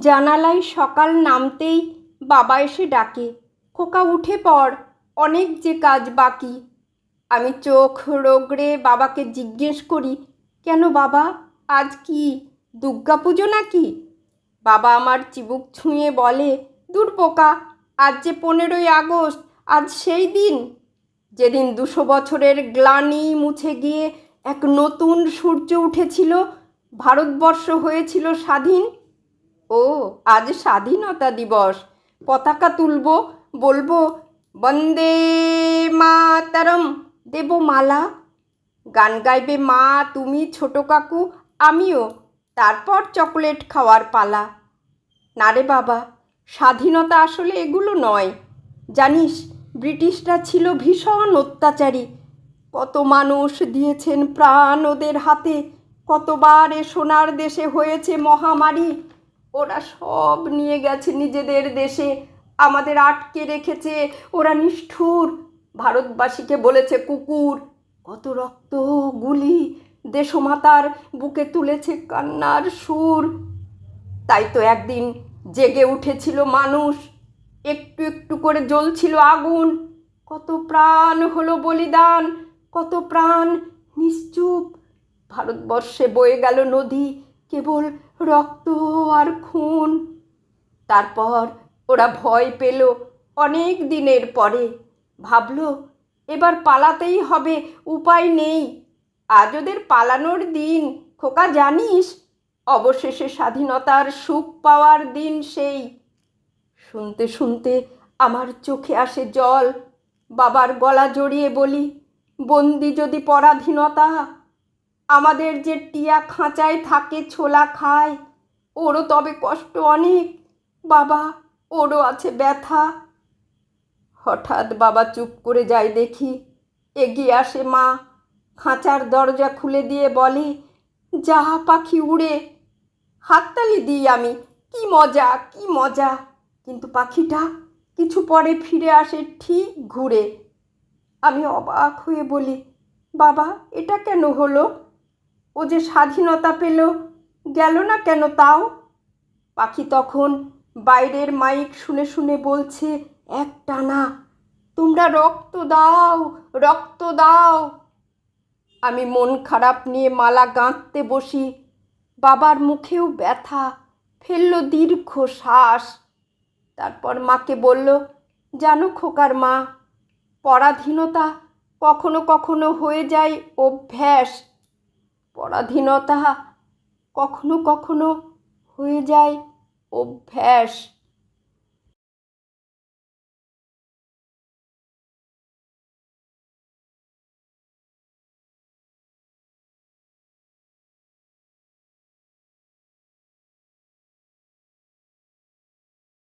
জানালায় সকাল নামতেই বাবা এসে ডাকে, খোকা উঠে পড়, অনেক যে কাজ বাকি। আমি চোখ রগড়ে বাবাকে জিজ্ঞেস করি, কেন বাবা, আজ কি দুর্গাপুজো নাকি? বাবা আমার চিবুক ছুঁয়ে বলে, দূর বোকা, আজ যে 15ই আগস্ট, আজ সেই দিন যেদিন 200 বছরের গ্লানি মুছে গিয়ে এক নতুন সূর্য উঠেছিল, ভারতবর্ষ হয়েছিল স্বাধীন। ও, আজ স্বাধীনতা দিবস, পতাকা তুলব, বলবো বন্দে মাতরম, দেব মালা, গান গাইবে মা তুমি ছোট কাকু আমিও, তারপর চকোলেট খাওয়ার পালা। না রে বাবা, স্বাধীনতা আসলে এগুলো নয়। জানিস, ব্রিটিশরা ছিল ভীষণ অত্যাচারী, কত মানুষ দিয়েছেন প্রাণ ওদের হাতে, কতবার এ সোনার দেশে হয়েছে মহামারী, ওরা সব নিয়ে গেছে নিজেদের দেশে, আমাদের আটকে রেখেছে ওরা নিষ্ঠুর, ভারতবাসীকে বলেছে কুকুর, কত রক্ত গুলি দেশমাতার বুকে তুলেছে কান্নার সুর। তাই তো একদিন জেগে উঠেছিল মানুষ, একটু একটু করে জ্বলছিল আগুন, কত প্রাণ হলো বলিদান, কত প্রাণ নিশ্চুপ, ভারতবর্ষে বয়ে গেল নদী কেবল রক্ত আর খুন। তারপর ওরা ভয় পেল, অনেক দিনের পরে ভাবল এবার পালাতেই হবে, উপায় নেই। আজ ওদের পালানোর দিন, খোকা জানিস, অবশেষে স্বাধীনতার সুখ পাওয়ার দিন সেই। শুনতে শুনতে আমার চোখে আসে জল, বাবার গলা জড়িয়ে বলি, বন্দি যদি পরাধীনতা, আমাদের যে টিয়া খাঁচায় থাকে ছোলা খায়, ওরও তবে কষ্ট অনেক বাবা, ওরও আছে ব্যথা। হঠাৎ বাবা চুপ করে যায় দেখি, এগিয়ে আসে মা, খাঁচার দরজা খুলে দিয়ে বলে, যা পাখি উড়ে। হাততালি দিই আমি, কি মজা কি মজা, কিন্তু পাখিটা কিছু পরে ফিরে আসে ঠিক ঘুরে। আমি অবাক হয়ে বলি, বাবা এটা কেন হলো? ও যে স্বাধীনতা পেল, গেল না কেন তাও? পাখি তখন বাইরের মাইক শুনে শুনে বলছে একটানা, তোমরা রক্ত দাও, রক্ত দাও। আমি মন খারাপ নিয়ে মালা গাঁথতে বসি, বাবার মুখেও ব্যথা, ফেলল দীর্ঘ শ্বাস। তারপর মাকে বলল, জানো খোকার মা, পরাধীনতা কখনো কখনো হয়ে যায় অভ্যাস, পরাধীনতা কখনো কখনো হয়ে যায় অভ্যাস।